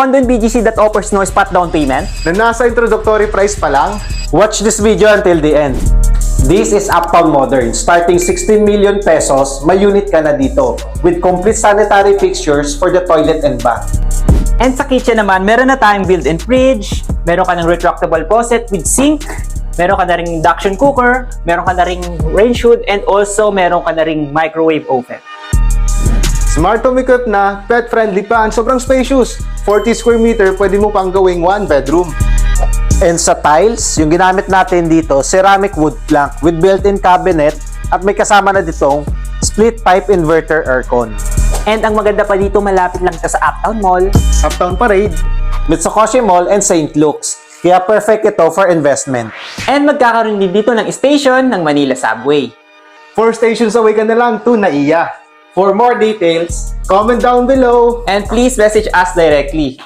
condo in BGC that offers no spot down payment? Na nasa introductory price pa lang? Watch this video until the end. This is Uptown Modern. Starting 16 million pesos, may unit ka na dito with complete sanitary fixtures for the toilet and bath. And sa kitchen naman, meron na tayong built-in fridge, meron ka ng retractable faucet with sink, meron ka na ring induction cooker, meron ka na ring range hood, and also meron ka na ring microwave oven. Smart home equipped na, pet-friendly pa, and sobrang spacious. 40 square meter, pwede mo pang gawing 1 bedroom. And sa tiles, yung ginamit natin dito, ceramic wood plank with built-in cabinet at may kasama na ditong split pipe inverter aircon. And ang maganda pa dito, malapit lang ito sa Uptown Mall. Uptown Parade. Mitsukoshi Mall and St. Luke's. Kaya perfect ito for investment. And magkakaroon din dito ng station ng Manila Subway. 4 stations away ka na lang to Naiya. For more details, Comment down below. And please message us directly.